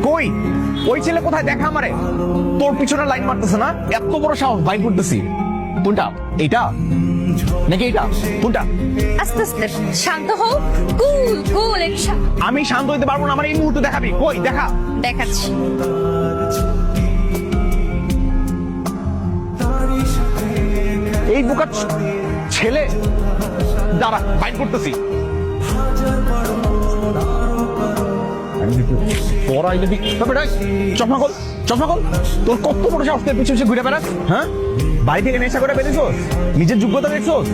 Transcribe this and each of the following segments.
কই ওই ছেলে কোথায় দেখা আমারে? তোর পিছনে লাইন মারতেছে না? এত বড় সাহস, বাইক করতেছি। কোনটা? এইটা নাকি এইটা? কোনটা? আস্তে আস্তে শান্ত হও, কুল কুল। আমি শান্ত হইতে পারবো না, আমার এই মুহূর্তে দেখাবি। কই দেখা? দেখাচ্ছি। এই বোকা ছেলে, দাঁড়া, বাইক করতেছি। চশমা খোল, চশমা খোল। তোর কত বড় সাহস, তোর পিছু পিছু ঘুরে বেড়াস? হ্যাঁ, বাড়ি থেকে নেশা করে বেরিয়েছোস, নিজের যোগ্যতা দেখছোস?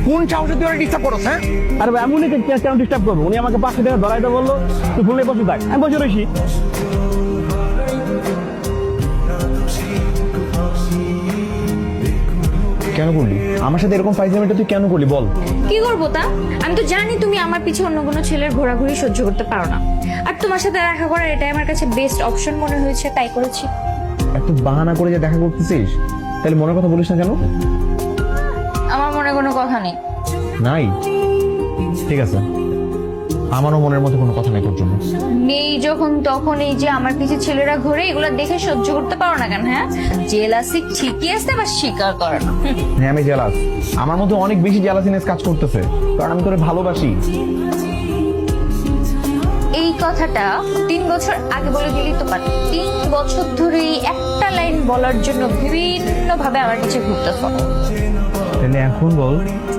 কোন সাহসে তুই ওরা ডিস্টার্ব করস? হ্যাঁ, আরে ভাই এমনই কেন ডিস্টার্ব করবো? উনি আমাকে 500 টাকা ধরাইতে বললো, তুই ফোনে বসে থাক। আমি বসে রয়েছি। কেন করলি আমার সাথে এরকম ফাইজলামিটা? তুই কেন করলি বল? কি করবো তা? আমি তো জানি তুমি আমার পিছে অন্য কোনো ছেলের ঘোরাঘুরি সহ্য করতে পারো না, আর তোমার সাথে দেখা করার এটাই আমার কাছে বেস্ট অপশন মনে হয়েছে, তাই করেছি। এত বাহানা করে যে দেখা করতেছিস, তাহলে মনের কথা বলিস না কেন? আমার মনে কোনো কথা নেই। নাই, ঠিক আছে, আমারও মনের মধ্যে কোনো কথা নেই তোর জন্য। নেই যখন, তখন এই যে আমার পিছে ছেলেরা ঘুরে, এগুলো দেখে সহ্য করতে পারো না কেন? হ্যাঁ, জেলাসি ঠিকই আছে, বা স্বীকার করে না। হ্যাঁ, আমি জেলাস। আমার মধ্যে অনেক বেশি জেলাসিনেস কাজ করতেছে, কারণ আমি তোরে ভালোবাসি। এই কথাটা 3 বছর আগে বলে দিলেই তো পারত। 3 বছর ধরে এই একটা লাইন বলার জন্য বিভিন্ন ভাবে আমার পিছে ঘুরতেছ। তাহলে এখন বল,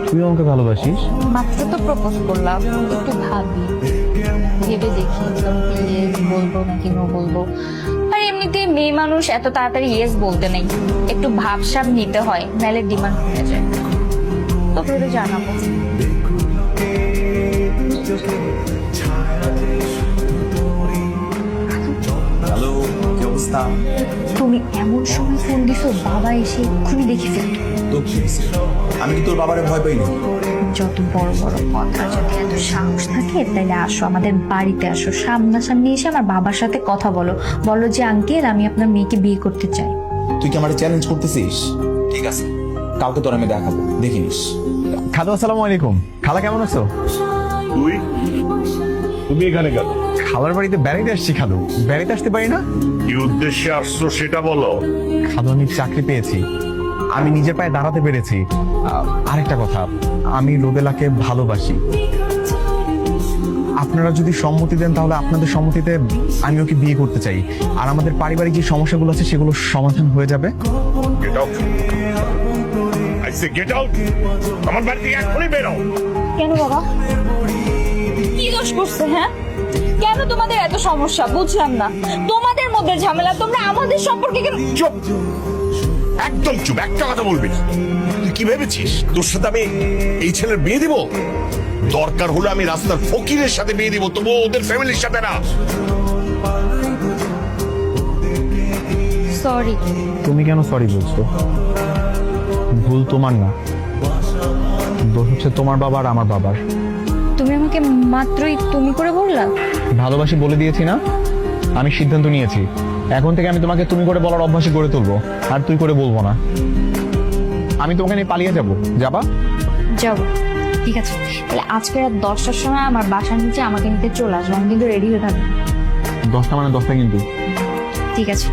তুই আমাকে ভালোবাসিস? মাত্র তো প্রপোজ করলাম, একটু ভাবি, ভেবে দেখি ইয়েস বলবো নাকি নো বলবো। আর এমনিতে মেয়ে মানুষ এত তাড়াতাড়ি ইয়েস বলতে নেই, একটু ভাবসাব নিতে হয়, নাহলে ডিমান্ড হয়ে যায়। তো ভেবে জানাবো। হ্যালো, কি অবস্থা? তুমি এমন সময় ফোন দিছো, বাবা এসে এক্ষুনি দেখে ফেলতো। তো কি হয়েছে? আমি কি তোর বাবারে ভয় পাই না? যত বড় বড় কথা, যদি এত সাহস থাকে তাহলে আসো আমাদের বাড়িতে, আসো সামনাসামনি এসে আমার বাবার সাথে কথা বলো, বলো যে আঙ্কেল আমি আপনার মেয়েকে বিয়ে করতে চাই। তুই কি আমার চ্যালেঞ্জ করতেছিস? ঠিক আছে, কালকে তোর আমি দেখাবো, দেখে নিস। খালু আসসালামু আলাইকুম। খালা কেমন আছো? তুমি এখানে কেন? খালার বাড়িতে বেড়াইতে আসছি খালু। বেড়াইতে আসতে পারি না? কি উদ্দেশ্যে আসছো সেটা বলো। খালু, আমি চাকরি পেয়েছি, আমি নিজের পায়ে দাঁড়াতে পেরেছি। আরেকটা কথা, আমি রোদেলাকে ভালোবাসি। আপনারা যদি সম্মতি দেন তাহলে আপনাদের সম্মতিতে আমি ওকে বিয়ে করতে চাই, আর আমাদের পারিবারিক যে সমস্যাগুলো আছে সেগুলো সমাধান হয়ে যাবে। Get out, I say get out. আমার বাড়ি থেকে এখনই বেরো। কেন বাবা, কি দোষ করছে? হ্যাঁ, কেন তোমাদের এত সমস্যা? বুঝলাম না, তোমাদের মধ্যে ঝামেলা, তোমরা আমাদের সম্পর্কে কেন? চুপ, একদম চুপ, একটা কথা বলবি না। তুই কি ভেবেছিস তোর সাথে আমি এই ছেলের বিয়ে দিব? দরকার হলে আমি রাস্তার ফকিরের সাথে বিয়ে দিব, তবু ওদের ফ্যামিলির সাথে না। সরি। তুমি কেন সরি বলছো? ভুল তোমার না, দোষ হচ্ছে তোমার বাবার আর আমার বাবার। তুমি আমাকে মাত্রই তুমি করে বললা। ভালোবাসি বলে দিয়েছি না? আমি সিদ্ধান্ত নিয়েছি, এখন থেকে আমি তোমাকে তুমি করে বলার অভ্যাসই গড়ে তুলবো, আর তুই করে বলবো না। আমি তোমাকে নিয়ে পালিয়ে যাবো, যাবা? যাবো, ঠিক আছে। তাহলে আজকে রাত 10টার সময় আমার বাসার নিচে আমাকে নিতে চলে আসবে, আমি কিন্তু রেডি হয়ে থাকবো। 10টা মানে 10টা কিন্তু। ঠিক আছে।